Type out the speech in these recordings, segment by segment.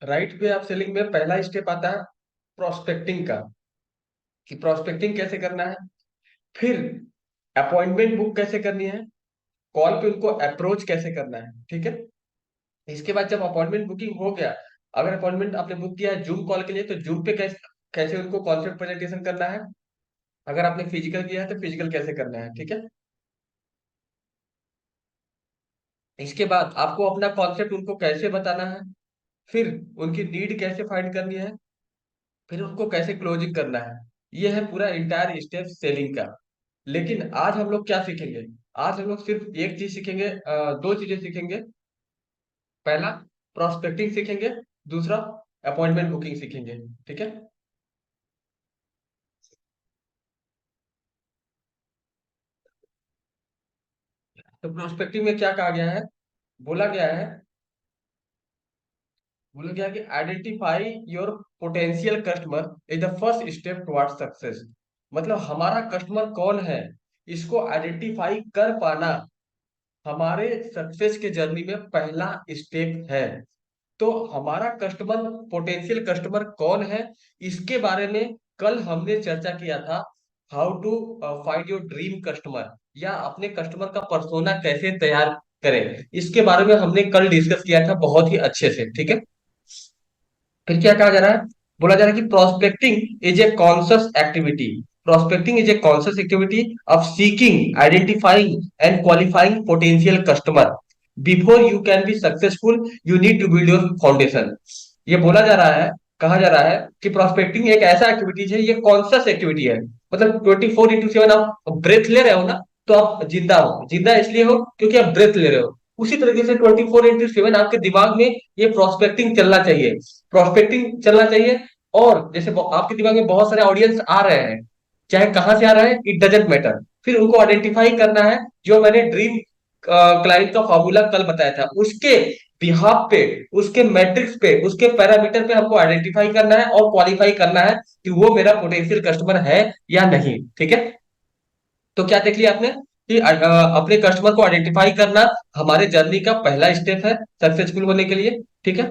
Right way of selling में पहला step आता है प्रोस्पेक्टिंग का, कि प्रोस्पेक्टिंग कैसे करना है। फिर अपॉइंटमेंट बुक कैसे करनी है, कॉल पे उनको अप्रोच कैसे करना है, ठीक है। इसके बाद जब अपॉइंटमेंट बुकिंग हो गया, अगर अपॉइंटमेंट आपने बुक किया है जूम कॉल के लिए, तो जूम पे कैसे कैसे उनको कॉन्सेप्ट प्रेजेंटेशन करना है। अगर आपने फिजिकल किया है तो फिजिकल कैसे करना है, ठीक है। इसके बाद आपको अपना कॉन्सेप्ट उनको कैसे बताना है, फिर उनकी नीड कैसे फाइंड करनी है, फिर उनको कैसे क्लोजिंग करना है। ये है पूरा इंटायर स्टेप सेलिंग का। लेकिन आज हम लोग क्या सीखेंगे, आज हम लोग सिर्फ एक चीज सीखेंगे, दो चीजें सीखेंगे। पहला प्रोस्पेक्टिंग सीखेंगे, दूसरा अपॉइंटमेंट बुकिंग सीखेंगे, ठीक है। तो प्रोस्पेक्टिंग में क्या कहा गया है, बोला गया है, बोला गया कि identify your potential customer is the first step towards success. मतलब हमारा कस्टमर कौन है, इसको आइडेंटिफाई कर पाना हमारे सक्सेस के जर्नी में पहला स्टेप है। तो हमारा कस्टमर, पोटेंशियल कस्टमर कौन है, इसके बारे में कल हमने चर्चा किया था। How to find your dream customer, या अपने कस्टमर का पर्सोना कैसे तैयार करें, इसके बारे में हमने कल डिस्कस किया था बहुत ही अच्छे से, ठीक है। फिर क्या कहा जा रहा है, बोला जा रहा है कि prospecting is a conscious activity. Prospecting is a conscious activity of seeking, identifying and qualifying potential customer. Before you can be successful you need to build your foundation. ये बोला जा रहा है, कहा जा रहा है कि प्रोस्पेक्टिंग एक ऐसा एक्टिविटीज है, ये कॉन्शियस एक्टिविटी है। मतलब 24/7 आप ब्रेथ ले रहे हो ना, तो आप जिंदा हो। जिंदा इसलिए हो क्योंकि आप ब्रेथ ले रहे हो। उसी तरीके से 24/7 आपके दिमाग में ये प्रोस्पेक्टिंग चलना चाहिए, प्रोस्पेक्टिंग चलना चाहिए। और जैसे आपके दिमाग में बहुत सारे ऑडियंस आ रहे हैं, चाहे कहां से आ रहे हैं इट डजेंट मैटर, फिर उनको आइडेंटिफाई करना है। जो मैंने ड्रीम क्लाइंट का फॉर्मूला कल बताया था, उसके बिहाफ पे, उसके मैट्रिक्स पे, उसके पैरामीटर पे हमको आइडेंटिफाई करना है और क्वालिफाई करना है कि वो मेरा पोटेंशियल कस्टमर है या नहीं, ठीक है। तो क्या देख लिया आपने कि अपने कस्टमर को आइडेंटिफाई करना हमारे जर्नी का पहला स्टेप है सक्सेसफुल होने के लिए, ठीक है।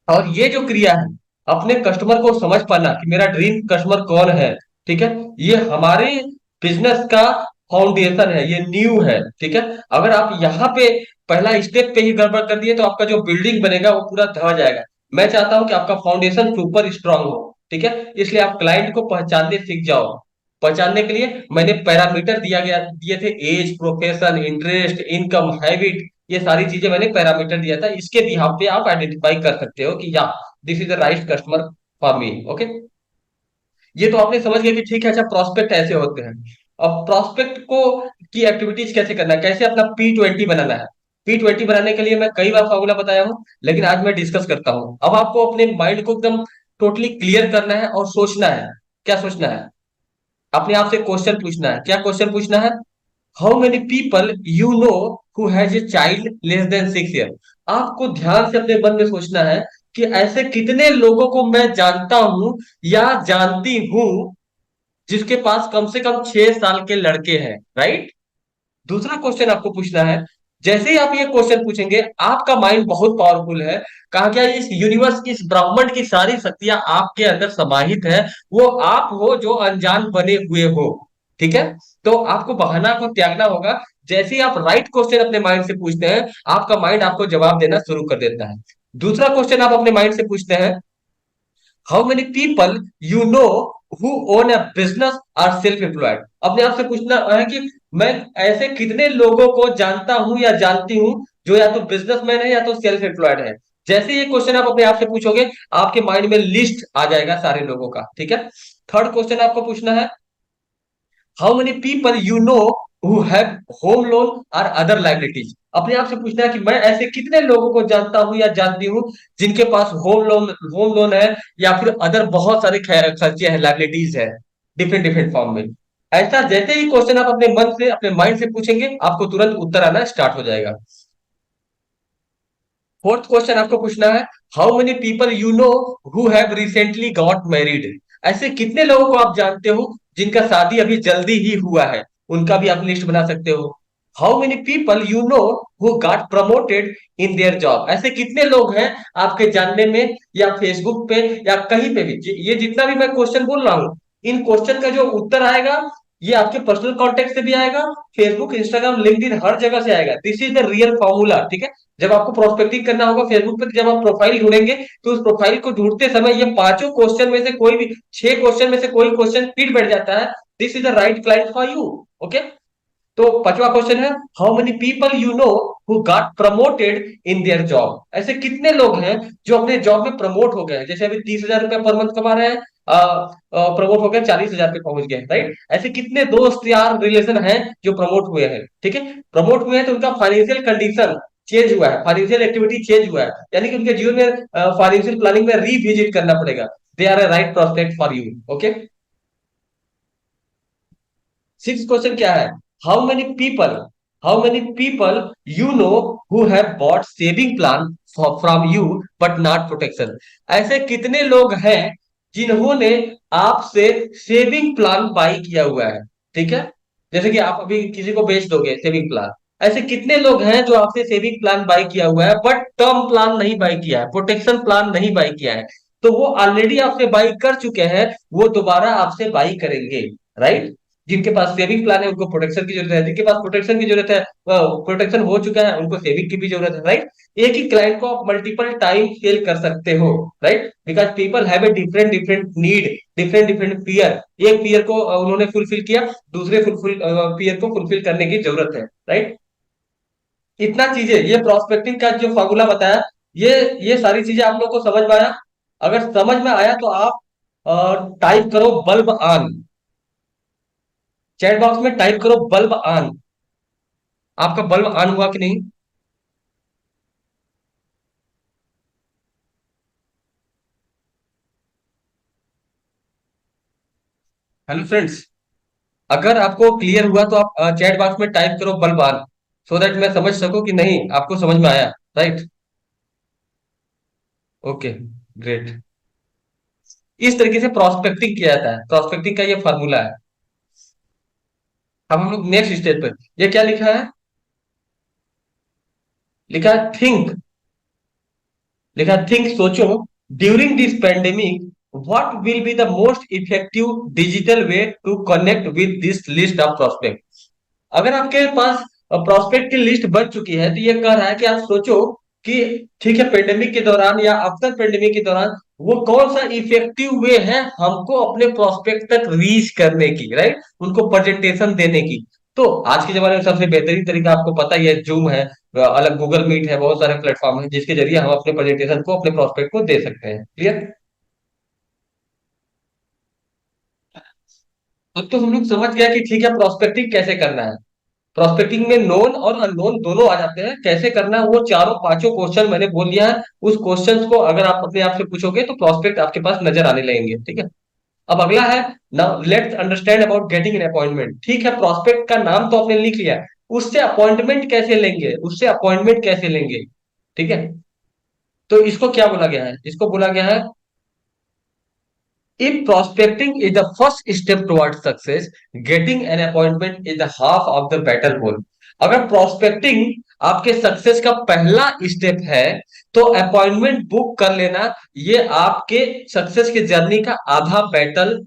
और ये जो क्रिया है, अपने कस्टमर को समझ पाना कि मेरा ड्रीम कस्टमर कौन है, ठीक है, ये हमारे बिजनेस का फाउंडेशन है, ये न्यू है, ठीक है। अगर आप यहाँ पे पहला स्टेप पे ही गड़बड़ कर दिए तो आपका जो बिल्डिंग बनेगा वो पूरा ढह जाएगा। मैं चाहता हूं कि आपका फाउंडेशन सुपर स्ट्रांग हो, ठीक है। इसलिए आप क्लाइंट को पहचानने सीख जाओ। पहचानने के लिए मैंने पैरामीटर दिए थे, age, profession, interest, income, habit, ये सारी चीजें मैंने पैरामीटर दिया था। इसके बिहाफ पे आप आइडेंटिफाई कर सकते हो कि या this is the right customer for me, okay. ये तो आपने समझ गया कि ठीक है, अच्छा प्रोस्पेक्ट ऐसे होते हैं। अब प्रोस्पेक्ट को की एक्टिविटीज कैसे करना है, कैसे अपना P20 बनाना है। P20 बनाने के लिए मैं कई बार फॉर्मूला बताया हूं, लेकिन आज मैं डिस्कस करता हूं। अब आपको अपने माइंड को एकदम टोटली क्लियर करना है और सोचना है। क्या सोचना है, अपने आप से क्वेश्चन पूछना है। क्या क्वेश्चन पूछना है, how many people you know who has a child less than 6 year. आपको ध्यान से अपने मन में सोचना है कि ऐसे कितने लोगों को मैं जानता हूं या जानती हूं जिसके पास कम से कम 6 साल के लड़के हैं, राइट। दूसरा क्वेश्चन आपको पूछना है, जैसे ही आप ये क्वेश्चन पूछेंगे, आपका माइंड बहुत पावरफुल है। कहा गया इस यूनिवर्स की, इस ब्रह्मांड की सारी शक्तियां आपके अंदर समाहित है। वो आप हो जो अनजान बने हुए हो, ठीक है। तो आपको बहाना को त्यागना होगा। जैसे ही आप राइट क्वेश्चन अपने माइंड से पूछते हैं, आपका माइंड आपको जवाब देना शुरू कर देता है। दूसरा क्वेश्चन आप अपने माइंड से पूछते हैं, how many people you know who own a business are self employed. अपने आप से पूछना है कि मैं ऐसे कितने लोगों को जानता हूं या जानती हूं जो या तो बिजनेसमैन है या तो सेल्फ एम्प्लॉयड है। जैसे ये क्वेश्चन आप अपने आप से पूछोगे, आपके माइंड में लिस्ट आ जाएगा सारे लोगों का, ठीक है। थर्ड क्वेश्चन आपको पूछना है, how many people you know who have home loan और अदर लाइबिलिटीज। अपने आप से पूछना है कि मैं ऐसे कितने लोगों को जानता हूं या जानती हूं जिनके पास होम लोन है, या फिर अदर बहुत सारे खर्चे हैं, लाइबिलिटीज है, डिफरेंट डिफरेंट फॉर्म में। ऐसा जैसे ही क्वेश्चन आप अपने मन से, अपने माइंड से पूछेंगे, आपको तुरंत उत्तर आना स्टार्ट हो जाएगा। फोर्थ क्वेश्चन आपको पूछना है, how many people you know who have recently got married. ऐसे कितने लोगों को आप जानते हो जिनका शादी अभी जल्दी ही हुआ है, उनका भी आप लिस्ट बना सकते हो। How many people you know who got promoted in their job? ऐसे कितने लोग हैं आपके जानने में, या फेसबुक पे, या कहीं पे भी, ये जितना भी मैं क्वेश्चन बोल रहा हूँ, इन क्वेश्चन का जो उत्तर आएगा, ये आपके पर्सनल कॉन्टेक्ट से भी आएगा, फेसबुक, इंस्टाग्राम, लिंक्डइन, हर जगह से आएगा। This is the real formula, ठीक है। जब आपको प्रोस्पेक्टिंग करना होगा फेसबुक पे, तो जब आप प्रोफाइल ढूंढेंगे, तो उस प्रोफाइल को ढूंढते समय ये पांचों क्वेश्चन में से कोई भी, 6 क्वेश्चन में से कोई क्वेश्चन फिट बैठ जाता है, this is the right client for you. Okay. तो पांचवा क्वेश्चन है, how many people you know who got promoted in their job? ऐसे कितने लोग हैं जो अपने जॉब में प्रमोट हो गए हैं? जैसे अभी 30,000 रुपया पर मंथ कमा रहे हैं, प्रमोट हो गए 40,000 पे पहुंच गए, राइट? ऐसे कितने दोस्त यार रिलेशन हैं जो प्रमोट हुए हैं, ठीक है। प्रमोट हुए हैं तो उनका फाइनेंशियल कंडीशन चेंज हुआ है, फाइनेंशियल एक्टिविटी चेंज हुआ है, यानी कि उनके जीवन में फाइनेंशियल प्लानिंग में रीविजिट करना पड़ेगा। They are a right prospect for you. Okay. Six question क्या है, how many people, how many people you know who have bought saving plan from you but not protection? ऐसे कितने लोग हैं जिन्होंने आपसे सेविंग प्लान बाई किया हुआ है, ठीक है। जैसे कि आप अभी किसी को बेच दोगे सेविंग प्लान, ऐसे कितने लोग हैं जो आपसे सेविंग प्लान बाई किया हुआ है बट टर्म प्लान नहीं बाई किया है, प्रोटेक्शन प्लान नहीं बाई किया है? तो वो ऑलरेडी आपसे बाई कर चुके हैं, वो दोबारा आपसे बाई करेंगे, राइट। जिनके पास सेविंग प्लान है उनको प्रोटेक्शन की जरूरत है, जिनके पास प्रोटेक्शन की जरूरत है, प्रोटेक्शन हो चुका है, उनको सेविंग की भी जरूरत है, राइट। एक ही क्लाइंट को आप मल्टीपल टाइम सेल कर सकते हो, right, because people have a different different need, different different fear. एक फियर को उन्होंने फुलफिल किया, दूसरे फुलफिल फियर को फुलफिल करने की जरूरत है, राइट। इतना चीजें, ये प्रोस्पेक्टिंग का जो फॉर्मूला बताया, ये सारी चीजें आप लोग को समझ में आया? अगर समझ में आया तो आप टाइप करो बल्ब ऑन, चैट बॉक्स में टाइप करो बल्ब ऑन। आपका बल्ब ऑन हुआ कि नहीं? हेलो फ्रेंड्स, अगर आपको क्लियर हुआ तो आप चैट बॉक्स में टाइप करो बल्ब ऑन, सो दैट मैं समझ सकूं कि नहीं आपको समझ में आया, राइट। Okay, great. इस तरीके से प्रोस्पेक्टिंग किया जाता है, प्रोस्पेक्टिंग का ये फॉर्मूला है। अब हम लोग नेक्स्ट स्टेज पर, ये क्या लिखा है? लिखा है थिंक, लिखा थिंक, सोचो, during this pandemic what will be the most effective digital way to connect with this list of prospect? अगर आपके पास प्रोस्पेक्ट की लिस्ट बन चुकी है, तो ये कह रहा है कि आप सोचो कि ठीक है, पेंडेमिक के दौरान या आफ्टर पेंडेमिक के दौरान वो कौन सा इफेक्टिव वे है हमको अपने प्रोस्पेक्ट तक रीच करने की, राइट, उनको प्रेजेंटेशन देने की। तो आज के जमाने में सबसे बेहतरीन तरीका आपको पता ही है, जूम है, अलग गूगल मीट है, बहुत सारे प्लेटफॉर्म है जिसके जरिए हम अपने प्रेजेंटेशन को, अपने प्रोस्पेक्ट को दे सकते हैं। क्लियर? अब तो हम लोग समझ गया कि ठीक है, प्रोस्पेक्टिंग कैसे करना है। प्रोस्पेक्टिंग में नोन और अननोन दोनों आ जाते हैं, कैसे करना है वो चारों पांचों क्वेश्चन मैंने बोल दिया है। उस क्वेश्चंस को अगर आप अपने आप से पूछोगे तो प्रोस्पेक्ट आपके पास नजर आने लगेंगे, ठीक है। अब अगला है, now let's understand about getting an appointment. ठीक है, प्रोस्पेक्ट का नाम तो आपने लिख लिया है, उससे अपॉइंटमेंट कैसे लेंगे, उससे अपॉइंटमेंट कैसे लेंगे, ठीक है। तो इसको क्या बोला गया है? इसको बोला गया है, if prospecting is the first step towards success, getting an appointment is the half of the battle goal. अगर prospecting आपके सक्सेस का पहला स्टेप है, तो अपॉइंटमेंट बुक कर लेना ये आपके सक्सेस की जर्नी का आधा बैटल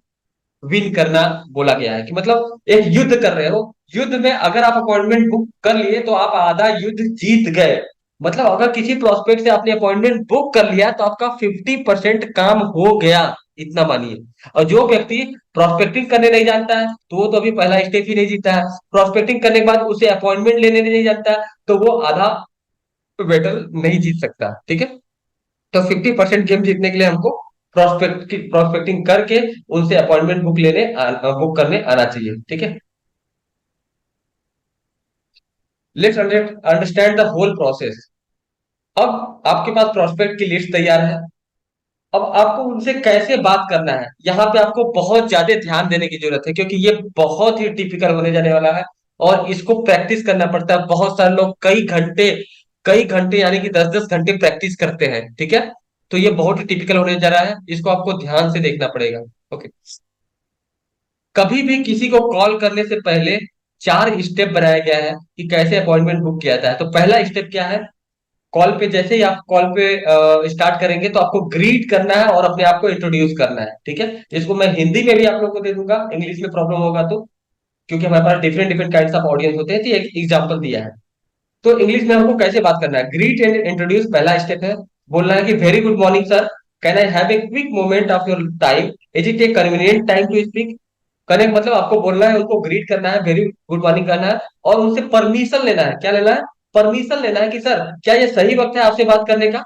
विन करना बोला गया है। कि मतलब एक युद्ध कर रहे हो, युद्ध में अगर आप अपॉइंटमेंट बुक कर लिए तो आप आधा युद्ध जीत गए। मतलब अगर किसी प्रोस्पेक्ट से आपने अपॉइंटमेंट बुक कर लिया तो आपका 50% काम हो गया, इतना मानिए। और जो व्यक्ति प्रोस्पेक्टिंग करने नहीं जानता है, तो वो तो अभी पहला स्टेप ही नहीं जीता है। प्रोस्पेक्टिंग करने के बाद उसे अपॉइंटमेंट लेने नहीं जानता है, तो वो आधा बैटल नहीं जीत सकता, ठीक है। तो 50% गेम जीतने के लिए हमको प्रोस्पेक्टिंग करके उनसे अपॉइंटमेंट बुक करने आना चाहिए, ठीक है। Let's understand the whole process. अब आपके पास प्रोस्पेक्ट की लिस्ट तैयार है, अब आपको उनसे कैसे बात करना है, यहाँ पे आपको बहुत ज्यादा ध्यान देने की जरूरत है, क्योंकि ये बहुत ही टिपिकल होने जाने वाला है। और इसको प्रैक्टिस करना पड़ता है, बहुत सारे लोग कई घंटे यानी कि 10-10 घंटे प्रैक्टिस करते हैं, ठीक है। तो ये बहुत ही टिपिकल होने जा रहा है, इसको आपको ध्यान से देखना पड़ेगा। ओके। कभी भी किसी को कॉल करने से पहले 4 स्टेप बनाया गया है कि कैसे अपॉइंटमेंट बुक किया जाता है। तो पहला स्टेप क्या है, कॉल पे जैसे ही आप कॉल पे स्टार्ट करेंगे तो आपको ग्रीट करना है और अपने आप को इंट्रोड्यूस करना है, ठीक है। इसको मैं हिंदी में भी आप लोगों को दे दूंगा, इंग्लिश में प्रॉब्लम होगा तो, क्योंकि हमारे पास different different kinds of audience होते हैं, तो एक एग्जांपल दिया है। तो इंग्लिश में हमको कैसे बात करना है, ग्रीट एंड इंट्रोड्यूस पहला स्टेप है। बोलना है कि very good morning sir, can I have a quick moment of your time, is it a convenient time to speak. Connect मतलब आपको बोलना है, उनको ग्रीट करना है, वेरी गुड मॉर्निंग करना है, और उनसे परमिशन लेना है। क्या लेना है, परमिशन लेना है कि सर क्या ये सही वक्त है आपसे बात करने का,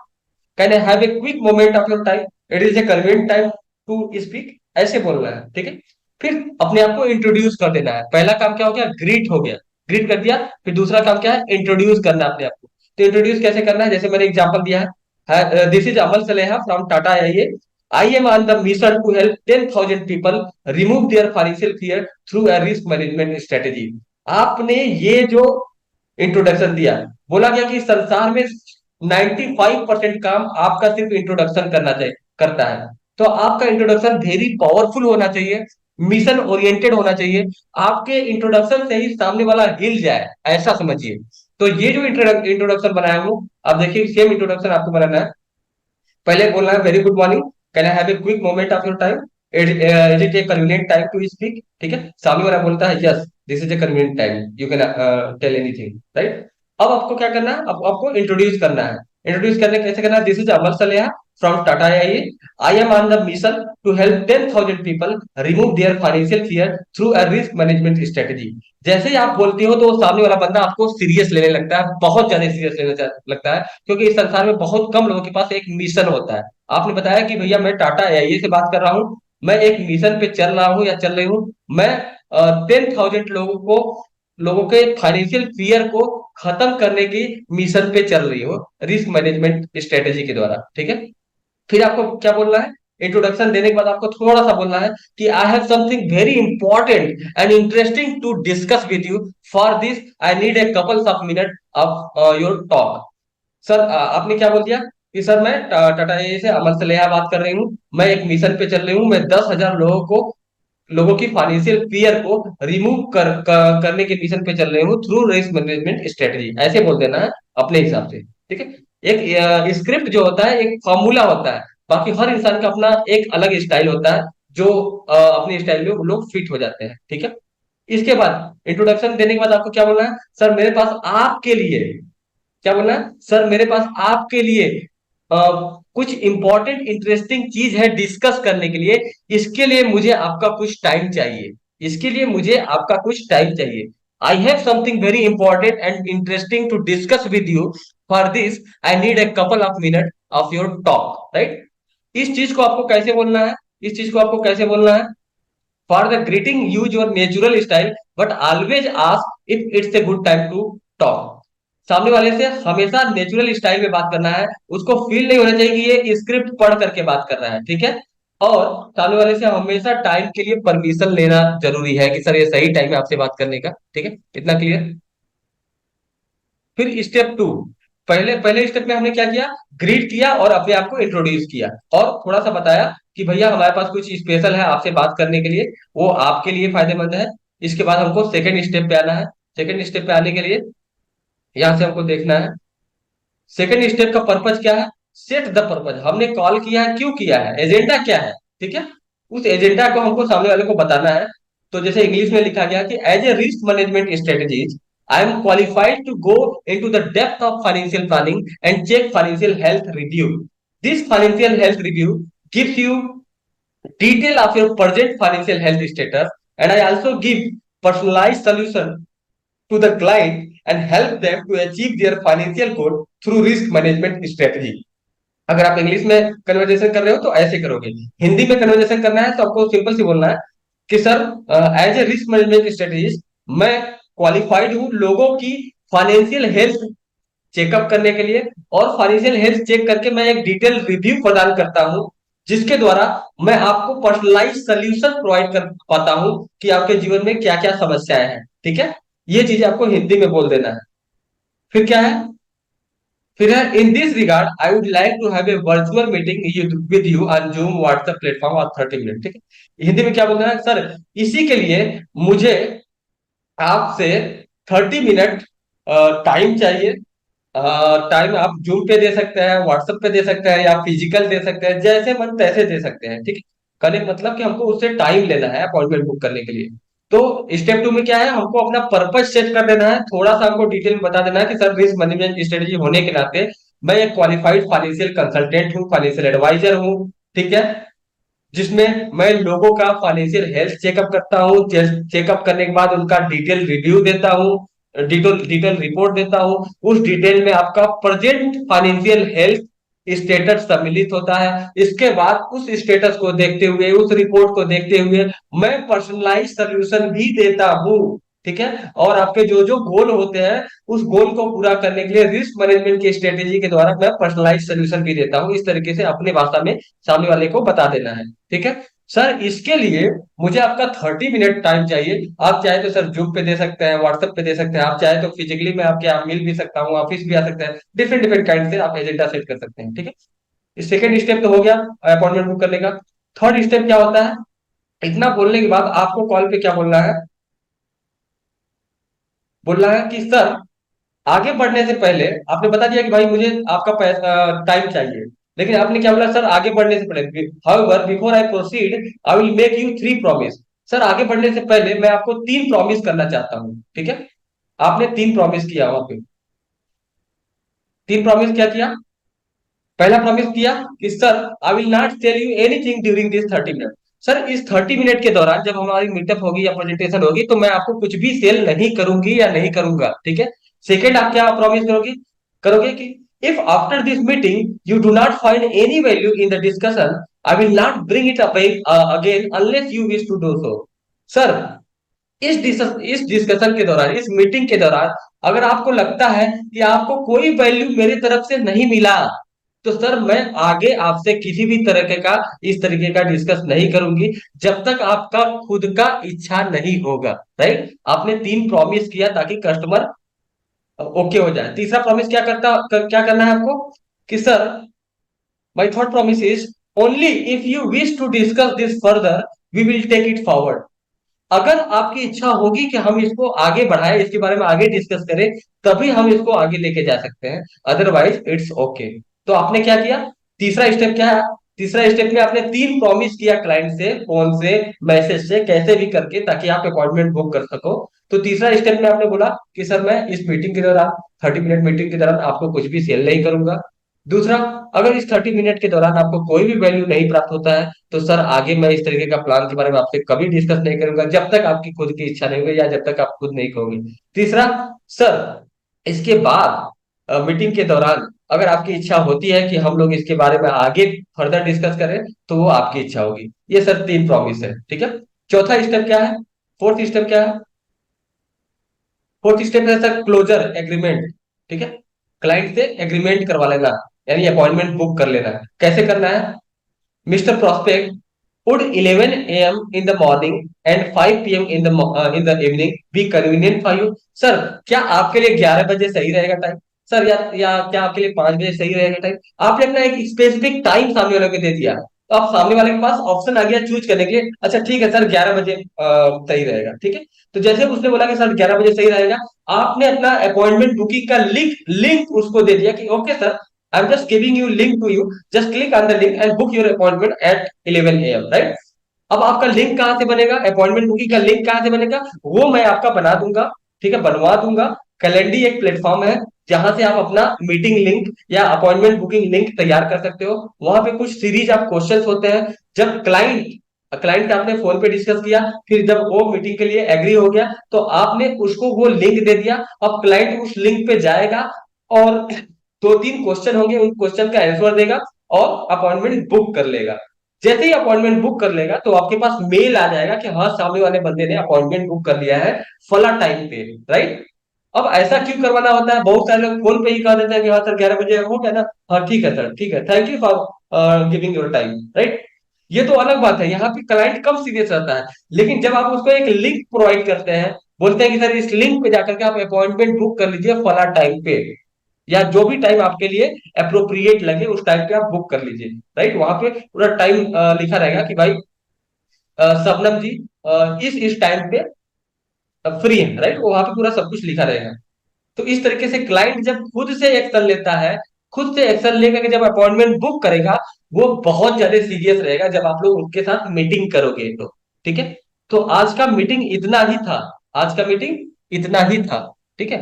can I have a quick moment of your time, it is a convenient time to speak, ऐसे बोलना है, ठीक है। फिर अपने आप को इंट्रोड्यूस कर देना है। पहला काम क्या हो गया, ग्रीट हो गया, ग्रीट कर दिया। फिर दूसरा काम क्या है, इंट्रोड्यूस करना है अपने आप को। तो इंट्रोड्यूस कैसे करना है, जैसे मैंने एग्जांपल दिया है, this is Amal Saleha from Tata AIA, I am on the mission to help 10,000 people remove their financial fear through a risk management strategy. आपने ये जो इंट्रोडक्शन दिया, बोला गया कि संसार में 95% काम आपका सिर्फ इंट्रोडक्शन करना चाहिए, करता है। तो आपका इंट्रोडक्शन वेरी पावरफुल होना चाहिए, मिशन ओरिएंटेड होना चाहिए। आपके इंट्रोडक्शन से ही सामने वाला हिल जाए, ऐसा समझिए। तो ये जो इंट्रोडक्शन बनाया हूं, अब देखिए सेम इंट्रोडक्शन आपको बनाना है। पहले बोलना है very good morning, can I have a quick moment of your time, is it a convenient time to speak, ठीक है। सामने वाला बोलता है yes this is a convenient time, you can tell anything, right. अब आपको क्या करना है, अब आपको इंट्रोड्यूस करना है। इंट्रोड्यूस करने कैसे करना है, this is Amar Saleha from Tata I, I am on the mission to help 10,000 people remove their financial fear through a risk management strategy. जैसे ही आप बोलते हो तो सामने वाला बंदा आपको सीरियस लेने लगता है, बहुत ज्यादा सीरियस लेने लगता है, क्योंकि इस संसार में बहुत कम लोगों के पास एक मिशन होता है। आपने बताया कि भैया मैं टाटा एआईए से बात कर रहा हूँ, मैं एक मिशन पे चल रहा हूँ या चल रही हूँ, मैं 10,000 लोगों के फाइनेंशियल फियर को खत्म करने की मिशन पे चल रही हूँ रिस्क मैनेजमेंट स्ट्रेटेजी के द्वारा, ठीक है। फिर आपको क्या बोलना है, इंट्रोडक्शन देने के बाद आपको थोड़ा सा बोलना है कि I have something very important and interesting to discuss with you, for this I need a couples of minute of your talk. Sir आपने क्या बोल दिया कि सर मैं टाटा ए से अमर सलेहा बात कर रही हूँ, मैं एक मिशन पे चल रही हूँ, मैं 10,000 लोगों की फाइनेंशियल फियर को रिमूव करने के मिशन पे चल रहे हो थ्रू रिस्क मैनेजमेंट स्ट्रेटजी, ऐसे बोल देना है अपने हिसाब से, ठीक है। एक स्क्रिप्ट जो होता है एक फॉर्मूला होता है, बाकी हर इंसान का अपना एक अलग स्टाइल होता है, जो अपने स्टाइल में वो लोग फिट हो जाते हैं, ठीक है। इसके बाद इंट्रोडक्शन देने के बाद आपको क्या बोलना है, सर मेरे पास आपके लिए, क्या बोलना है, सर मेरे पास आपके लिए अ, कुछ इंपॉर्टेंट इंटरेस्टिंग चीज है डिस्कस करने के लिए, इसके लिए मुझे आपका कुछ टाइम चाहिए, इसके लिए मुझे आपका कुछ टाइम चाहिए। I have something very important and interesting to discuss with you, for this I need a couple of minute of your talk, right. इस चीज को आपको कैसे बोलना है, इस चीज को आपको कैसे बोलना है, for the greeting use your natural style but always ask if it's a good time to talk. सामने वाले से हमेशा नेचुरल स्टाइल में बात करना है, उसको फील नहीं होना चाहिए कि ये स्क्रिप्ट पढ़ करके बात कर रहा है, ठीक है। और सामने वाले से हमेशा टाइम के लिए परमिशन लेना जरूरी है कि सर ये सही टाइम है आपसे बात करने का, ठीक है। इतना क्लियर। फिर स्टेप टू, पहले पहले स्टेप में हमने क्या किया, ग्रीट किया और अपने आप को इंट्रोड्यूस किया और थोड़ा सा बताया कि भैया हमारे पास कुछ स्पेशल है आपसे बात करने के लिए, वो आपके लिए फायदेमंद है। इसके बाद हमको सेकंड स्टेप पे आना है। सेकंड स्टेप पे आने के लिए यहां से हमको देखना है सेकंड स्टेप का पर्पज क्या है, सेट द पर्पज, हमने कॉल किया है क्यों किया है, एजेंडा क्या है, ठीक है। उस एजेंडा को हमको सामने वाले को बताना है। तो जैसे इंग्लिश में लिखा गया कि as a risk management strategies I am qualified to go into the depth of financial planning and check financial health review. This financial health review gives you detail of your present financial health status, and I also give personalized solution to the client and help them to achieve their financial goal through risk management strategy। अगर आप English में conversation कर रहे हो तो ऐसे करोगे, हिंदी में कन्वर्जेशन करना है तो आपको सिंपल सी बोलना है कि sir as a risk management strategist मैं क्वालिफाइड हूँ लोगों की फाइनेंशियल हेल्थ चेकअप करने के लिए, और फाइनेंशियल हेल्थ चेक करके मैं एक डिटेल रिव्यू प्रदान करता हूं, जिसके द्वारा मैं आपको पर्सनलाइज सोल्यूशन प्रोवाइड कर पाता हूं कि आपके जीवन में क्या क्या समस्याएं हैं, ठीक है। ये चीजें आपको हिंदी में बोल देना है। फिर क्या है, फिर है in this regard I would like to have a virtual meeting with you on Zoom WhatsApp platform of 30 minute, ठीक है। हिंदी में क्या बोलना है, सर इसी के लिए मुझे आपसे 30 मिनट टाइम चाहिए। टाइम आप जूम पे दे सकते हैं, व्हाट्सएप पे दे सकते हैं, या फिजिकल दे सकते हैं, जैसे मन तैसे दे सकते हैं, ठीक है। कहने का मतलब कि हमको उससे टाइम लेना है अपॉइंटमेंट बुक करने के लिए। तो स्टेप 2 में क्या है, हमको अपना पर्पस सेट कर देना है, थोड़ा सा हमको डिटेल में बता देना है कि सर रिस्क मैनेजमेंट स्ट्रेटेजी होने के नाते मैं एक क्वालिफाइड फाइनेंशियल कंसल्टेंट हूँ, फाइनेंशियल एडवाइजर हूँ, ठीक है, जिसमें मैं लोगों का फाइनेंशियल हेल्थ चेकअप करता हूँ, चेकअप करने के बाद उनका डिटेल रिव्यू देता हूँ, डिटेल डिटेल रिपोर्ट देता हूँ। उस डिटेल में आपका प्रेजेंट फाइनेंशियल हेल्थ स्टेटस सम्मिलित होता है। इसके बाद उस स्टेटस को देखते हुए, उस रिपोर्ट को देखते हुए मैं पर्सनलाइज सोल्यूशन भी देता हूँ, ठीक है। और आपके जो जो गोल होते हैं, उस गोल को पूरा करने के लिए रिस्क मैनेजमेंट की स्ट्रेटेजी के द्वारा मैं पर्सनलाइज सोल्यूशन भी देता हूँ। इस तरीके से अपने भाषा में सामने वाले को बता देना है, ठीक है। सर इसके लिए मुझे आपका 30 मिनट टाइम चाहिए। आप चाहे तो सर जूम पे दे सकते हैं, व्हाट्सएप पे दे सकते हैं, आप चाहे तो फिजिकली मैं आपके यहाँ मिल भी सकता हूँ, ऑफिस भी आ सकते हैं, डिफरेंट डिफरेंट काइंड से आप एजेंडा सेट कर सकते हैं, ठीक है। सेकेंड स्टेप तो हो गया अपॉइंटमेंट बुक करने का। थर्ड स्टेप क्या होता है, इतना बोलने के बाद आपको कॉल पे क्या बोलना है, बोलना है कि सर आगे बढ़ने से पहले आपने बता दिया कि भाई मुझे आपका पैसा टाइम चाहिए, लेकिन आपने क्या बोला, सर आगे बढ़ने से पहले, however before I proceed I will make you 3 promise. Sir आगे बढ़ने से पहले मैं आपको 3 प्रॉमिस करना चाहता हूँ, ठीक है। आपने 3 प्रॉमिस किया वहां पे। 3 प्रॉमिस क्या किया, पहला प्रॉमिस किया कि sir I will not tell you anything during this 30 minute. Sir इस 30 मिनट के दौरान जब हमारी मीटअप होगी या प्रेजेंटेशन होगी तो मैं आपको कुछ भी सेल नहीं करूंगी या नहीं करूंगा, ठीक है। सेकेंड आप क्या प्रॉमिस करोगे, करोगे कि if after this meeting you do not find any value in the discussion I will not bring it up again unless you wish to do so. Sir इस डिस्कशन के दौरान, इस मीटिंग के दौरान अगर आपको लगता है कि आपको कोई वैल्यू मेरी तरफ से नहीं मिला, तो सर मैं आगे आपसे किसी भी तरह का इस तरीके का डिस्कस नहीं करूंगी जब तक आपका खुद का इच्छा नहीं होगा, राइट। आपने 3 प्रॉमिस किया ताकि कस्टमर ओके हो जाए। तीसरा प्रॉमिस क्या करना है आपको, कि sir my third promise is only if you wish to discuss this further we will take it forward. अगर आपकी इच्छा होगी कि हम इसको आगे बढ़ाएं, इसके बारे में आगे डिस्कस करें, तभी हम इसको आगे लेके जा सकते हैं, अदरवाइज इट्स ओके। तो आपने क्या किया, तीसरा स्टेप क्या है, तीसरा स्टेप में आपने 3 प्रॉमिस किया क्लाइंट से, फोन से, मैसेज से, कैसे भी करके, ताकि आप अपॉइंटमेंट बुक कर सको। तो तीसरा स्टेप में आपने बोला कि सर मैं इस मीटिंग के दौरान, 30 मिनट मीटिंग के दौरान आपको कुछ भी सेल नहीं करूंगा। दूसरा, अगर इस 30 मिनट के दौरान आपको कोई भी वैल्यू नहीं प्राप्त होता है तो सर आगे मैं इस तरीके का प्लान के बारे में आपसे कभी डिस्कस नहीं करूंगा जब तक आपकी खुद की इच्छा नहीं होगी या जब तक आप खुद नहीं कहोगे। तीसरा, सर इसके बाद मीटिंग के दौरान अगर आपकी इच्छा होती है कि हम लोग इसके बारे में आगे फर्दर डिस्कस करें तो वो आपकी इच्छा होगी। ये सर 3 प्रॉमिस है, ठीक है। चौथा स्टेप क्या है, फोर्थ स्टेप क्या है, फोर्थ स्टेप है सर क्लोजर एग्रीमेंट, ठीक है। क्लाइंट से एग्रीमेंट करवा लेना, यानी अपॉइंटमेंट बुक कर लेना। कैसे करना है, mister prospect, would 11 a.m. in the morning and 5 p.m. in the evening be convenient for you? Sir क्या आपके लिए 11 बजे सही रहेगा टाइम, सर या क्या आपके लिए 5 बजे सही रहेगा टाइम। आपने अपना एक स्पेसिफिक टाइम सामने वाले को दे दिया, तो आप सामने वाले के पास ऑप्शन आ गया चूज करने के लिए, अच्छा ठीक है सर 11 बजे सही रहेगा, ठीक है। तो जैसे उसने बोला कि सर 11 बजे सही रहेगा, आपने अपना अपॉइंटमेंट बुकिंग का लिंक लिंक उसको दे दिया कि okay sir I'm just giving you link to you. Just click on the link and book your appointment at 11 a.m. Right? अब आपका लिंक कहां से बनेगा, अपॉइंटमेंट बुकिंग का लिंक कहां से बनेगा, वो मैं आपका बना दूंगा, ठीक है, बनवा दूंगा। कैलेंडी एक प्लेटफॉर्म है जहां से आप अपना मीटिंग लिंक या अपॉइंटमेंट बुकिंग लिंक तैयार कर सकते हो। वहां पे कुछ सीरीज ऑफ क्वेश्चंस होते हैं। जब क्लाइंट क्लाइंट आपने फोन पे डिस्कस किया, फिर जब वो मीटिंग के लिए एग्री हो गया तो आपने उसको वो लिंक दे दिया। अब क्लाइंट उस लिंक पे जाएगा और 2-3 क्वेश्चन होंगे, उन क्वेश्चन का आंसर देगा और अपॉइंटमेंट बुक कर लेगा। जैसे ही अपॉइंटमेंट बुक कर लेगा तो आपके पास मेल आ जाएगा कि हाँ सामने वाले बंदे ने अपॉइंटमेंट बुक कर लिया है फला टाइम पे, राइट। अब ऐसा क्यों करवाना होता है, बहुत सारे लोग फोन पे ही कह देते हैं कि हाँ सर 11 बजे हो गया ना, हाँ ठीक है सर, ठीक है, thank you for giving your time, right. ये तो अलग बात है, यहाँ पे क्लाइंट कम सीरियस रहता है। लेकिन जब आप उसको एक लिंक प्रोवाइड करते हैं, बोलते हैं कि सर इस लिंक पे जाकर के आप अपॉइंटमेंट बुक कर लीजिए फला टाइम पे, या जो भी टाइम आपके लिए अप्रोप्रिएट लगे उस टाइम पे आप बुक कर लीजिए, राइट। वहां पे पूरा टाइम लिखा रहेगा कि भाई शबनम जी इस टाइम पे फ्री है, राइट, वहां पे पूरा सब कुछ लिखा रहेगा। तो इस तरीके से क्लाइंट जब खुद से एक्शन लेता है, खुद से एक्शन लेकर के जब अपॉइंटमेंट बुक करेगा, वो बहुत ज्यादा सीरियस रहेगा जब आप लोग उनके साथ मीटिंग करोगे तो। ठीक है। तो आज का मीटिंग इतना ही था। आज का मीटिंग इतना ही था। ठीक है।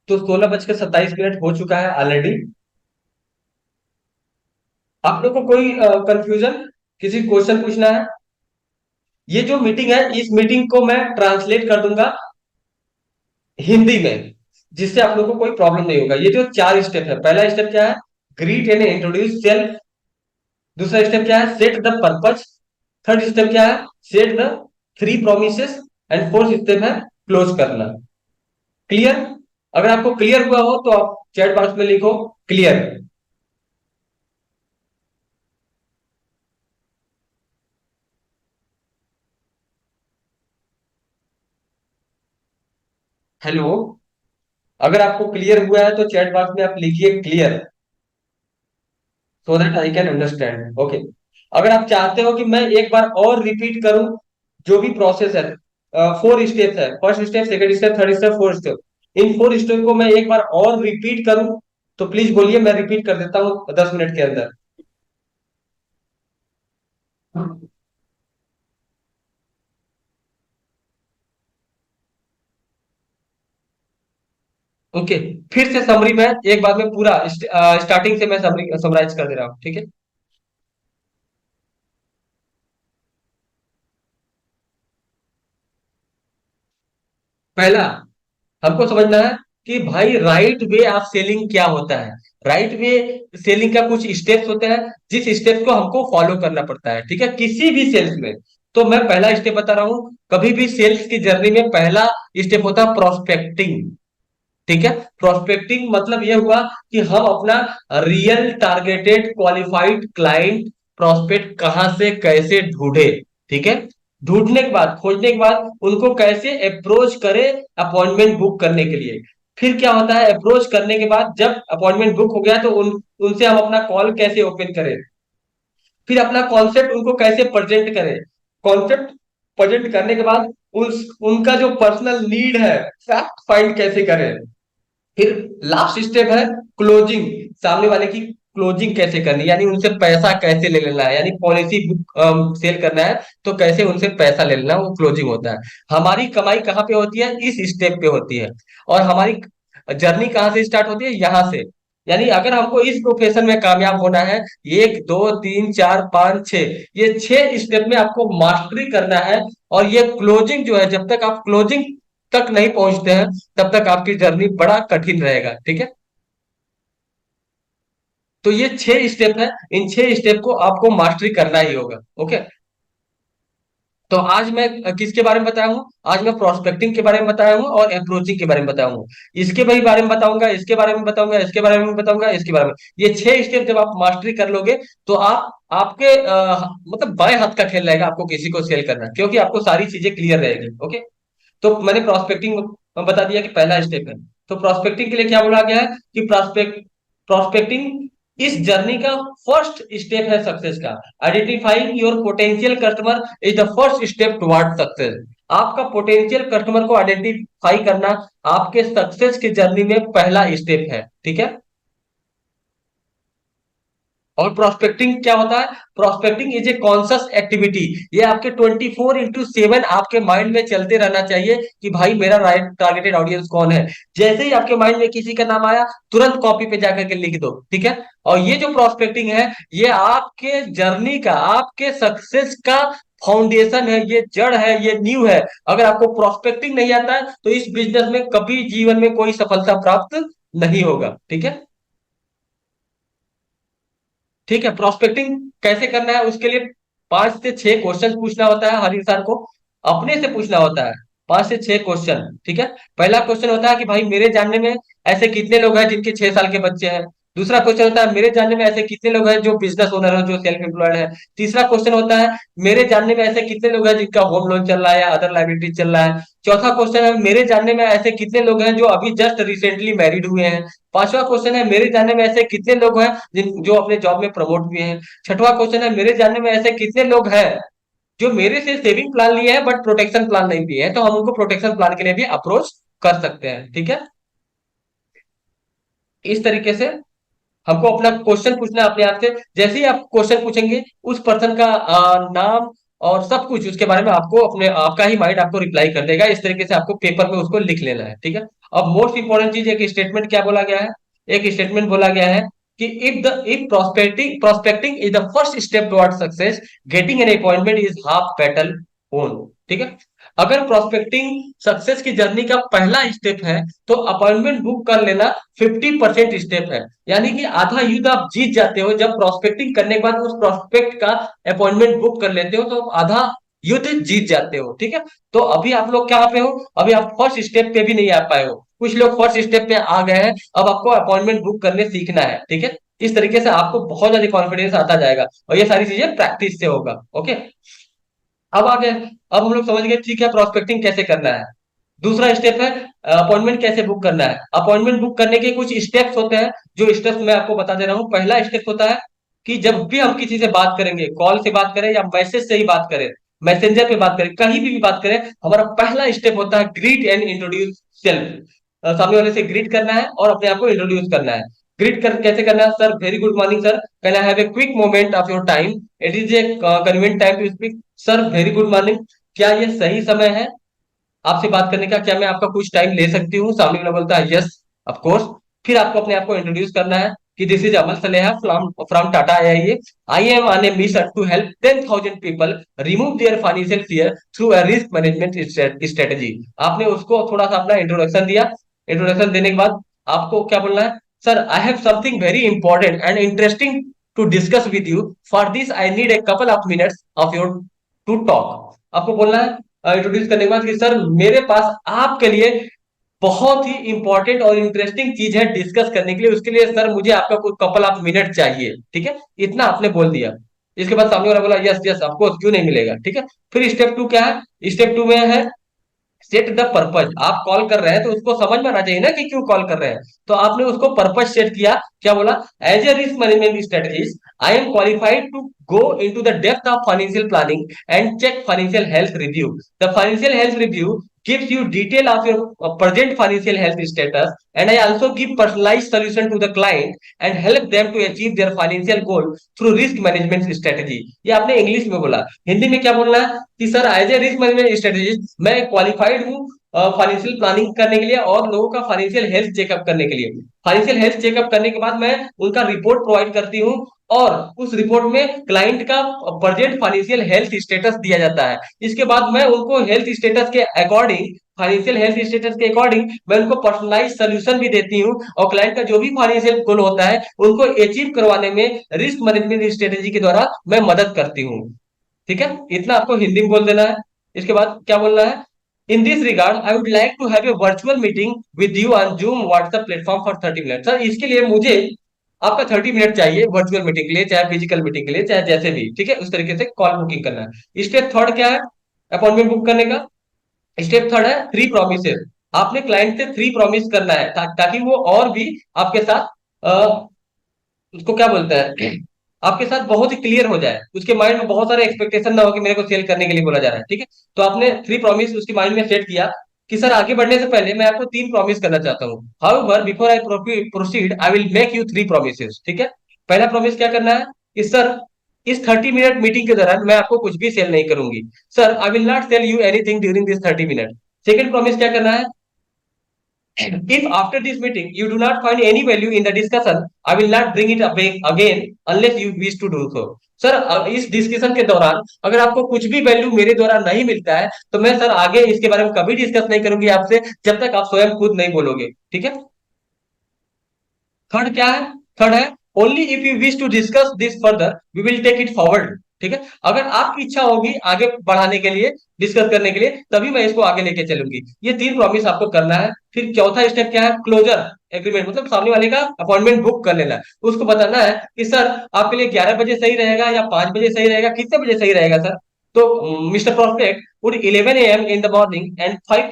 तो 16:27 हो चुका है ऑलरेडी। आप लोग को कोई कंफ्यूजन, किसी क्वेश्चन पूछना है? ये जो मीटिंग है, इस मीटिंग को मैं ट्रांसलेट कर दूंगा हिंदी में, जिससे आप लोगों को कोई प्रॉब्लम नहीं होगा। ये जो 4 स्टेप है, पहला स्टेप क्या है? Greet and introduce self. दूसरा स्टेप क्या है? Set the purpose. Third step क्या है? Set the 3 promises. And fourth step है क्लोज करना। क्लियर? अगर आपको क्लियर हुआ हो तो आप चैट बॉक्स में लिखो क्लियर। हेलो। अगर आपको क्लियर हुआ है तो चैट बॉक्स में आप लिखिए clear, so that I can understand. Okay. अगर आप चाहते हो कि मैं एक बार और रिपीट करूं जो भी प्रोसेस है, 4 स्टेप है, first step, second step, third step, fourth step, इन 4 स्टेप को मैं एक बार और रिपीट करूं तो प्लीज बोलिए, मैं रिपीट कर देता हूं 10 मिनट के अंदर। ओके। फिर से समरी में एक बार में पूरा स्टार्टिंग से मैं समराइज कर दे रहा हूं। ठीक है। पहला, हमको समझना है कि भाई राइट वे ऑफ सेलिंग क्या होता है। राइट वे सेलिंग का कुछ स्टेप्स होते हैं, जिस स्टेप्स को हमको फॉलो करना पड़ता है, ठीक है, किसी भी सेल्स में। तो मैं पहला स्टेप बता रहा हूं। कभी भी सेल्स की जर्नी में पहला स्टेप होता है प्रोस्पेक्टिंग। ठीक है। प्रोस्पेक्टिंग मतलब यह हुआ कि हम अपना real targeted qualified client prospect कहां से कैसे ढूंढे। ठीक है। ढूंढने के बाद, खोजने के बाद उनको कैसे अप्रोच करें अपॉइंटमेंट बुक करने के लिए। फिर क्या होता है, अप्रोच करने के बाद जब अपॉइंटमेंट बुक हो गया तो उनसे हम अपना कॉल कैसे ओपन करें। फिर अपना कॉन्सेप्ट उनको कैसे प्रेजेंट करें। कॉन्सेप्ट प्रेजेंट करने के बाद उनका जो पर्सनल नीड है, फैक्ट फाइंड कैसे करें। फिर लास्ट स्टेप है क्लोजिंग। सामने वाले की क्लोजिंग कैसे करनी, यानी उनसे पैसा कैसे ले लेना है, यानी पॉलिसी बुक सेल करना है तो कैसे उनसे पैसा ले लेना है, वो क्लोजिंग होता है। हमारी कमाई कहाँ पे होती है? इस स्टेप पे होती है। और हमारी जर्नी कहाँ से स्टार्ट होती है? यहाँ से। यानी अगर हमको इस प्रोफेशन में कामयाब होना है, 1 2 3 4 5 6, ये 6 स्टेप में आपको मास्टरी करना है। और ये क्लोजिंग जो है, जब तक आप क्लोजिंग तक नहीं पहुंचते हैं तब तक आपकी जर्नी बड़ा कठिन रहेगा। ठीक है। तो ये 6 स्टेप है, इन 6 स्टेप को आपको मास्टरी करना ही होगा। ओके। तो आज मैं किसके बारे में बताया हूँ? आज मैं प्रोस्पेक्टिंग के बारे में बताया हूँ और अप्रोचिंग के बारे में बताया हूँ। इसके भी बारे में बताऊंगा, इसके बारे में बताऊंगा, इसके बारे में बताऊंगा, इसके बारे में। ये 6 स्टेप जब आप मास्टरी कर लोगे तो आप आपके मतलब बाएं हाथ का खेल रहेगा आपको किसी को सेल करना, क्योंकि आपको सारी चीजें क्लियर रहेगी। ओके। तो मैंने प्रोस्पेक्टिंग बता दिया कि पहला स्टेप है। तो प्रोस्पेक्टिंग के लिए क्या बोला गया है कि प्रोस्पेक्टिंग इस जर्नी का फर्स्ट स्टेप है सक्सेस का। Identifying your potential customer is the first step toward success. आपका पोटेंशियल कस्टमर को आइडेंटिफाई करना आपके सक्सेस की जर्नी में पहला स्टेप है। ठीक है। और प्रोस्पेक्टिंग क्या होता है? Prospecting is a conscious activity. ये आपके 24x7 आपके माइंड में चलते रहना चाहिए कि भाई मेरा राइट टारगेटेड ऑडियंस कौन है। जैसे ही आपके माइंड में किसी का नाम आया, तुरंत कॉपी पे जाकर के लिख दो। ठीक है। और ये जो प्रोस्पेक्टिंग है, ये आपके जर्नी का, आपके सक्सेस का फाउंडेशन है, ये जड़ है, ये नींव है। अगर आपको प्रोस्पेक्टिंग नहीं आता है तो इस बिजनेस में कभी जीवन में कोई सफलता प्राप्त नहीं होगा। ठीक है। ठीक है। प्रोस्पेक्टिंग कैसे करना है, उसके लिए 5 से 6 क्वेश्चन पूछना होता है हर इंसान को, अपने से पूछना होता है। 5 से 6 क्वेश्चन। ठीक है। पहला क्वेश्चन होता है कि भाई मेरे जानने में ऐसे कितने लोग हैं जिनके 6 साल के बच्चे हैं। दूसरा क्वेश्चन होता है मेरे जानने में ऐसे कितने लोग हैं जो बिजनेस ओनर है, जो सेल्फ एम्प्लॉयड है। तीसरा क्वेश्चन होता है मेरे जानने में ऐसे कितने लोग हैं जिनका होम लोन चल रहा है या अदर लाइबिलिटी चल रहा है। चौथा क्वेश्चन है मेरे जानने में ऐसे कितने लोग हैं जो अभी जस्ट रिसेंटली मैरिड हुए हैं। पांचवा क्वेश्चन है मेरे जानने में ऐसे कितने लोग हैं जिन जो अपने जॉब में प्रमोट हुए हैं। छठवां क्वेश्चन है मेरे जानने में ऐसे कितने लोग हैं जो मेरे से सेविंग प्लान लिए हैं बट प्रोटेक्शन प्लान नहीं लिए हैं, तो हम उनको प्रोटेक्शन प्लान के लिए भी अप्रोच कर सकते हैं। ठीक है, इस तरीके से हमको अपना क्वेश्चन पूछना है अपने आप से। जैसे ही आप क्वेश्चन पूछेंगे, उस पर्सन का नाम और सब कुछ उसके बारे में आपको अपने आपका ही माइंड आपको रिप्लाई कर देगा। इस तरीके से आपको पेपर में उसको लिख लेना है। ठीक है, अब मोस्ट इंपॉर्टेंट चीज, एक स्टेटमेंट क्या बोला गया है, एक स्टेटमेंट बोला गया है कि if prospecting is the first step towards success, getting an appointment is half battle own. ठीक है, अगर प्रोस्पेक्टिंग सक्सेस की जर्नी का पहला स्टेप है, तो अपॉइंटमेंट बुक कर लेना 50% स्टेप है। यानी कि आधा युद्ध आप जीत जाते हो जब प्रोस्पेक्टिंग करने के बाद उस प्रोस्पेक्ट का अपॉइंटमेंट बुक कर लेते हो, तो आप आधा युद्ध जीत जाते हो। ठीक है, तो अभी आप लोग कहाँ पे हो, अभी आप फर्स्ट स्टेप पे भी नहीं आ पाए हो, कुछ लोग फर्स्ट स्टेप पे आ गए हैं। अब आपको अपॉइंटमेंट बुक करने सीखना है। ठीक है, इस तरीके से आपको बहुत ज्यादा कॉन्फिडेंस आता जाएगा, और ये सारी चीजें प्रैक्टिस से होगा। ओके, अब आ गए, अब हम लोग समझ गए ठीक है प्रोस्पेक्टिंग कैसे करना है। दूसरा स्टेप है अपॉइंटमेंट कैसे बुक करना है। अपॉइंटमेंट बुक करने के कुछ स्टेप्स होते हैं, जो स्टेप्स मैं आपको बता दे रहा हूँ। पहला स्टेप होता है कि जब भी हम किसी से बात करेंगे, कॉल से बात करें या मैसेज से ही बात करें, मैसेंजर पे बात करें, कहीं भी बात करें, हमारा पहला स्टेप होता है ग्रीट एंड इंट्रोड्यूस सेल्फ। सामने वाले से ग्रीट करना है और अपने आप को इंट्रोड्यूस करना है। ग्रीट कर कैसे करना है, sir very good morning sir, can I have a quick moment of your time, it is a convenient time to speak. Sir very good morning, क्या ये सही समय है आपसे बात करने का, क्या मैं आपका कुछ टाइम ले सकती हूँ? सामने वाला बोलता है यस ऑफ कोर्स। फिर आपको अपने आप को इंट्रोड्यूस करना है कि this is Amal Saleha from from Tata IIA, I am on a mission to help 10,000 people remove their financial fear through a risk management strategy. आपने उसको थोड़ा सा अपना इंट्रोडक्शन दिया। इंट्रोडक्शन देने के बाद आपको क्या बोलना है, sir I have something very important and interesting to discuss with you, for this I need a couple of minutes of your to talk. आपको बोलना है इंट्रोड्यूस करने के बाद कि सर मेरे पास आपके लिए बहुत ही इंपॉर्टेंट और इंटरेस्टिंग चीज है डिस्कस करने के लिए, उसके लिए सर मुझे आपका कुछ कपल ऑफ मिनट चाहिए। ठीक है, इतना आपने बोल दिया। इसके बाद सामने वाला बोला यस यस ऑफ कोर्स, क्यों नहीं मिलेगा। ठीक है, फिर स्टेप टू क्या है, स्टेप टू में है सेट द पर्पज। आप कॉल कर रहे हैं तो उसको समझ में आना चाहिए ना कि क्यों कॉल कर रहे हैं, तो आपने उसको पर्पज सेट किया। क्या बोला, as a risk management strategist I am qualified to go into the depth of financial planning and check financial health review. The financial health review gives you detail of your present financial health status, and I also give personalized solution to the client and help them to achieve their financial goal through risk management strategy. ये आपने English में बोला, हिंदी में क्या बोलना है कि sir as a risk management strategist मैं क्वालिफाइड हूँ फाइनेंशियल प्लानिंग करने के लिए और लोगों का फाइनेंशियल हेल्थ चेकअप करने के लिए। फाइनेंशियल हेल्थ चेकअप करने के बाद मैं उनका रिपोर्ट प्रोवाइड करती हूँ, और उस रिपोर्ट में क्लाइंट का प्रेजेंट फाइनेंशियल हेल्थ स्टेटस दिया जाता है। इसके बाद मैं उनको हेल्थ स्टेटस के अकॉर्डिंग, फाइनेंशियल हेल्थ स्टेटस के अकॉर्डिंग मैं उनको पर्सनलाइज सोल्यूशन भी देती हूँ, और क्लाइंट का जो भी फाइनेंशियल गोल होता है उनको अचीव करवाने में रिस्क मैनेजमेंट स्ट्रेटेजी के द्वारा मैं मदद करती हूँ। ठीक है, इतना आपको हिंदी में बोल देना है। इसके बाद क्या बोलना है, in this regard I would like to have a virtual meeting with you on Zoom WhatsApp platform for 30 minute. Sir इसके लिए मुझे आपका 30 मिनट चाहिए वर्चुअल मीटिंग के लिए, चाहे फिजिकल मीटिंग के लिए, चाहे जैसे भी। ठीक है, उस तरीके से कॉल बुकिंग करना है। स्टेप थर्ड क्या है अपॉइंटमेंट बुक करने का, स्टेप थर्ड है 3 प्रॉमिसेस। आपने क्लाइंट से 3 प्रॉमिस करना है ताकि वो और भी आपके साथ उसको क्या बोलते हैं आपके साथ बहुत ही क्लियर हो जाए, उसके माइंड में बहुत सारे एक्सपेक्टेशन ना हो कि मेरे को सेल करने के लिए बोला जा रहा है। ठीक है, तो आपने 3 प्रॉमिस उसके माइंड में सेट किया कि सर आगे बढ़ने से पहले मैं आपको 3 प्रॉमिस करना चाहता हूँ, however before I proceed I will make you 3 promises. ठीक है, पहला प्रॉमिस क्या करना है कि सर इस 30 मिनट मीटिंग के दौरान मैं आपको कुछ भी सेल नहीं करूंगी, sir I will not sell you anything during this 30 minute. Second promise क्या करना है, if after this meeting you do not find any value in the discussion, I will not bring it up again unless you wish to do so. Sir इस discussion के दौरान अगर आपको कुछ भी वैल्यू मेरे द्वारा नहीं मिलता है, तो मैं सर आगे इसके बारे में कभी डिस्कस नहीं करूंगी आपसे जब तक आप स्वयं खुद नहीं बोलोगे। ठीक है, थर्ड क्या है, थर्ड है only if you wish to discuss this further we will take it forward. ठीक है, अगर आपकी इच्छा होगी आगे बढ़ाने के लिए, डिस्कस करने के लिए, तभी मैं इसको आगे लेके चलूंगी। ये 3 प्रॉमिस आपको करना है। फिर चौथा स्टेप क्या है, क्लोजर एग्रीमेंट, मतलब सामने वाले का अपॉइंटमेंट बुक कर लेना है। उसको बताना है कि सर आपके लिए 11 बजे सही रहेगा या 5 बजे सही रहेगा, कितने बजे सही रहेगा सर। तो mister prospect, would 11 a.m. in the morning and 5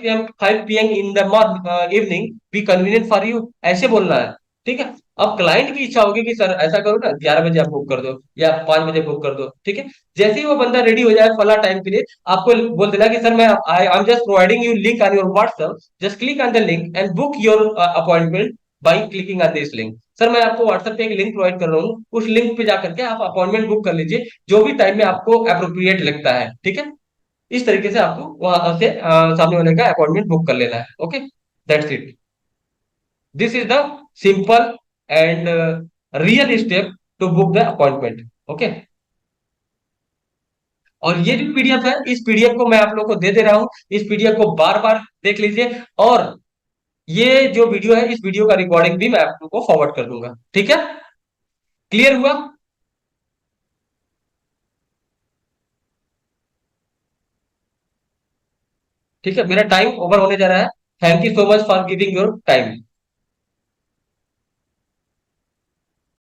p.m. In the evening be convenient for you, ऐसे बोलना है। ठीक है, अब क्लाइंट की इच्छा होगी कि सर ऐसा करो ना, 11 बजे आप बुक कर दो या 5 बजे बुक कर दो, ठीक है। जैसे ही वो बंदा रेडी हो जाए फला टाइम के लिए, आपको बोल देना कि सर मैं I am just providing you link on your WhatsApp, just click on the link and book your appointment by clicking on this link. Sir मैं आपको व्हाट्सएप पे एक लिंक प्रोवाइड कर रहा हूँ, उस लिंक पे जाकर के आप अपॉइंटमेंट बुक कर लीजिए, जो भी टाइम में आपको अप्रोप्रिएट लगता है, ठीक है। इस तरीके से आपको वहां से सामने वाले का अपॉइंटमेंट बुक कर लेना है। Okay, that's it. This is the simple and real step to book the appointment. Okay, और ये जो पीडीएफ है, इस पीडीएफ को मैं आप लोगों को दे दे रहा हूं, इस पीडीएफ को बार बार देख लीजिए, और ये जो वीडियो है, इस वीडियो का रिकॉर्डिंग भी मैं आप लोगों को फॉरवर्ड कर दूंगा, ठीक है। क्लियर हुआ? ठीक है, मेरा टाइम ओवर होने जा रहा है। Thank you so much for giving your time.